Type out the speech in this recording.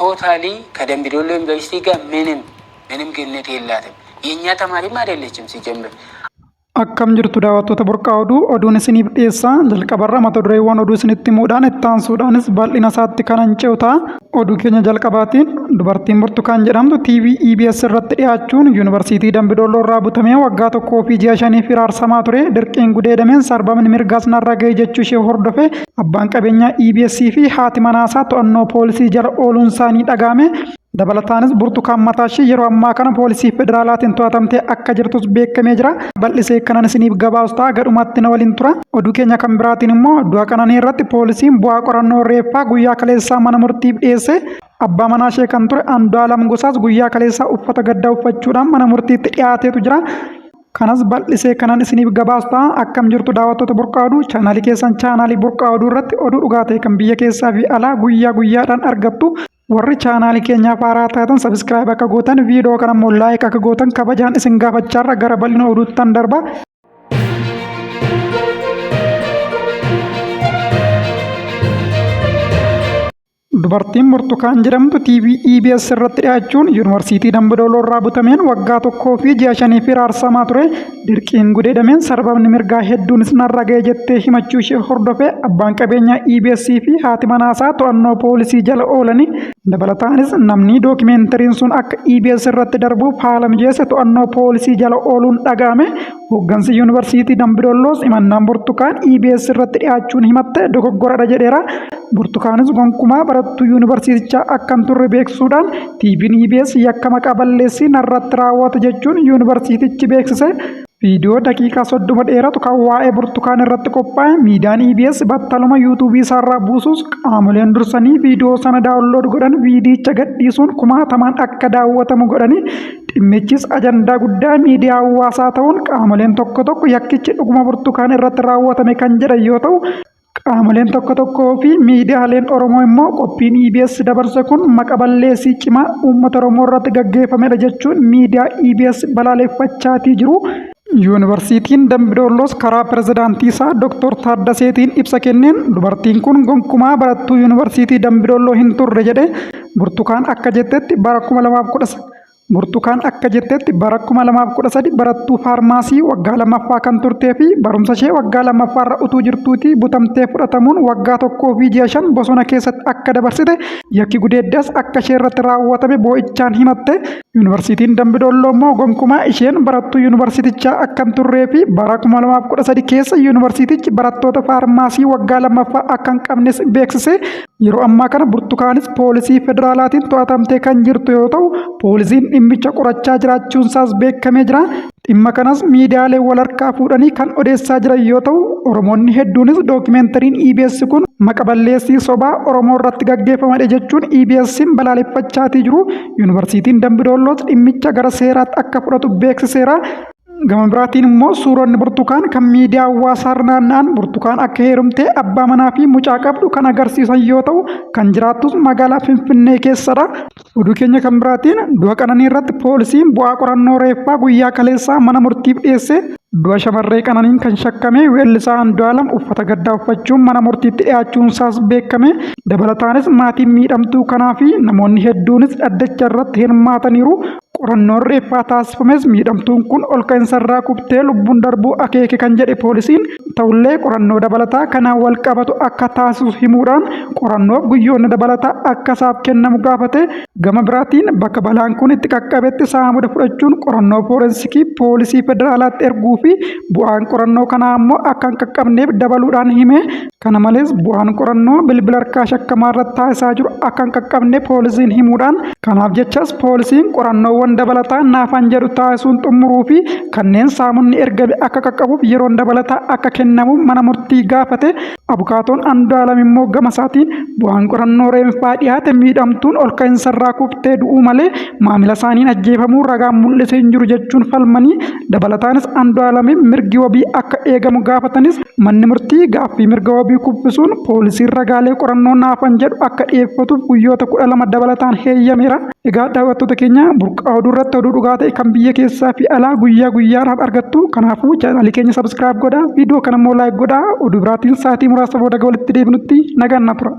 ቶታሊ ከደምቢዶሎ ዩኒቨርሲቲ ጋር ምንም ግንኙነት የላትም። የኛ ተማሪም አይደለችም ሲጀምር። akkam jirtu daawwattoota burqaa oduun isiniif dhiyeessaa jalqabarra mata dureewwan oduu isinitti himuudhaan itti aansuudhaanis bal'ina isaatti kanan ce'u ta'a. Oduu keenya jalqabaatiin dubartiin Burtukaan jedhamtu TV EBS irratti dhiyaachuun yuunivarsiitii Dambidolloo irraa butamee waggaa 1 fi ji'a 5 hiraarsamaa ture dirqiin gudeedameen sarbamni mirgaas narra ga'e jechuu ishee hordofe abbaan qabeenyaa EBS fi haati manaasaa to'annoo poolisii jala ooluun isaanii dhagahame. Dabalataanis Burtukaan mataashii yeroo ammaa kana poolisii federaalaatiin to'atamtee akka jirtus beekamee jira. Bal'isee kanan isiniif gabaastaa gadhumatti na waliin tura. Oduu keenya kan biraatiin immoo du'a qananii irratti poolisiin bu'aa qorannoo reeffaa guyyaa kaleessaa mana murtiif dhiyeesse. Abbaa manaa ishee kan ture Andu'aalam Gosaas guyyaa kaleessaa uffata gaddaa uffachuudhaan mana murtiitti dhiyaateetu jira. Kanas bal'isee kanan isiniif gabaastaa. Akkam jirtu daawwattoota burqaa oduu chaanaalii keessan chaanaalii burqaa oduu irratti oduu dhugaa ta'e kan biyya keessaa fi alaa guyyaa guyyaadhaan argattu. Warri chaanaalii keenyaaf haaraa taatan sabiskiraayib akka gootan viidiyoo kana immoo laayik akka gootan kabajaan isin gaafachaarra gara bal'ina oduuttan darba. Dubartiin Burtukaan jedhamtu TV EBS irratti dhiyaachuun yuunivarsiitii Dambidolloo irraa butameen waggaa 1 fi ji'a 5 hiraarsamaa ture dirqiin gudeedameen sarbamni mirgaa hedduunis narra ga'e jettee himachuu ishee hordofe abbaan qabeenyaa EBS fi haati manaasaa to'annoo poolisii jala oolanii. Dabalataanis namni dookimeentariin sun akka EBS irratti darbuuf haala mijeesse to'annoo poolisii jala ooluun dhagahame. Hooggansi yuunivarsiitii Dambidolloos himannaan Burtukaan EBS irratti dhiyaachuun himatte dogoggoradha jedheera. Burtukaanis gonkumaa barattuu yuunivarsiitichaa akkan turre beeksisuudhaan TV'n EBS yakka maqaa balleessii narratti raawwata jechuun yuunivarsiitichi beeksise. Viidiyoo daqiiqaa 30 dheeratu kan waa'ee Burtukaan irratti qophaa'e miidiyaan EBS battaluma yuutuubii isaarraa buusus qaamoleen dursanii viidiyoo sana daawunlood godhan viidiyicha gadhiisuun kumaatamaan akka daawwatamu godhanii dhimmichis ajandaa guddaa miidiyaa hawaasaa ta'uun qaamoleen tokko yakkichi dhuguma Burtukaan irratti raawwatame kan jedhan yoo ta'u. Qaamoleen tokko fi miidiyaaleen Oromoo immoo qophiin EBS dabarse kun maqa balleessii cimaa uummata Oromoo irratti gaggeeffamedha jechuun miidiyaa EBS balaaleffachaatii jiru. Yuunivarsiitiin Dambidolloos karaa pirezidaantii isaa Dr. Taaddaseetiin ibsa kenneen dubartiin kun gonkumaa barattuu yuunivarsiitii Dambidolloo hin turre jedhe. Burtukaan akka jettetti bara 2013 barattuu faarmaasii waggaa 2ffaa kan turtee fi barumsa ishee waggaa 2ffaarra utuu jirtuutii butamtee fudhatamuun waggaa 1 fi ji'a 5 bosona keessatti akka dabarsite yakki gudeeddaas akka ishee irratti raawwatame boo'ichaan himatte. Yuunivarsiitiin Dambidolloo immoo gonkumaa isheen barattuu yuunivarsiitichaa akkan turree fi bara 2013 keessa yuunivarsiitichi barattoota faarmaasii waggaa 2ffaa akka hin qabnes beeksise. Yeroo ammaa kana Burtukaanis poolisii federaalaatiin to'atamtee kan jirtu yoo ta'u poolisiin dhimmicha qorachaa jiraachuun isaas beekamee jira. Dhimma kanas miidiyaalee wal harkaa fuudhanii kan odeessaa jiran yoo ta'u Oromoonni hedduunis dookimeentariin EBS kun maqa balleessii sobaa Oromoo irratti gaggeeffamadha jechuun EBS'n balaaleffachaatii jiru. Yuunivarsiitiin Dambidolloos dhimmicha gara seeraatti akka fudhatu beeksiseera. Gama biraatiin immoo suuronni Burtukaan kan miidiyaa hawaasaa naanna'an Burtukaan akka heerumtee abbaa manaa fi mucaa qabdu kan agarsiisan yoo ta'u kan jiraattus magaalaa Finfinnee keessadha. Oduu keenya kan biraatiin du'a qananii irratti poolisiin bu'aa qorannoo reeffaa guyyaa kaleessaa mana murtiif dhiyeesse. Du'a shamarree qananiin kan shakkame weellisaa Andu'aalam uffata gaddaa uffachuun mana murtiitti dhiyaachuun isaas beekame. Dabalataanis maatiin miidhamtuu kanaa fi namoonni hedduunis dhaddacha irratti hirmaataniiru. Qorannoon reeffaa taasifames miidhamtuun kun ol ka'insarraa kuftee lubbuun darbuu akeeke kan jedhe poolisiin ta'ullee qorannoo dabalataa kanaan wal qabatu akka taasisu himuudhaan qorannoof guyyoonni dabalataa akka isaaf kennamu gaafate. Gama biraatiin bakka balaan kun itti qaqqabetti saamuda fudhachuun qorannoo fooreensikii poolisii federaalaatti erguu fi bu'aan qorannoo kanaa immoo akka hin qaqqabneef dabaluudhaan hime. Kana malees bu'aan qorannoo bilbila harkaa shakkamaa irratti taasisaa jiru akka hin qaqqabne poolisiin himuudhaan kanaaf jechas poolisiin qorannoowwan dabalataa naafan jedhu taasisuun xumuruu fi kanneen saamunni ergame akka qaqqabuuf yeroon dabalataa akka kennamu mana murtii gaafate. Abukaatoon Andu'aalam immoo gama isaatiin bu'aan qorannoo reeffaa dhiyaate miidhamtuun ol ka'insarraa kuftee du'uu malee maamila isaaniin ajjeefamuu ragaan mul'ise hin jiru jechuun falmanii. Dabalataanis Andu'aalamiif mirgi wabii akka eegamu gaafatanis manni murtii gaaffii mirga wabii kubbisuun poolisiin ragaalee qorannoo naafan jedhu akka dhiyeeffatuuf guyyoota 12 dabalataan heeyyameera. Egaa daawwattoota keenya burqaa oduu irratti oduu dhugaa ta'e kan biyya keessaa fi alaa guyyaa guyyaadhaan argattu. Kanaafuu chaanaalii keenya sabiskiraayib godhaa, viidiyoo kana immoo laayik godhaa. Oduu biraatiin sa'aatii muraasa booda walitti deebinutti nagaan na tura.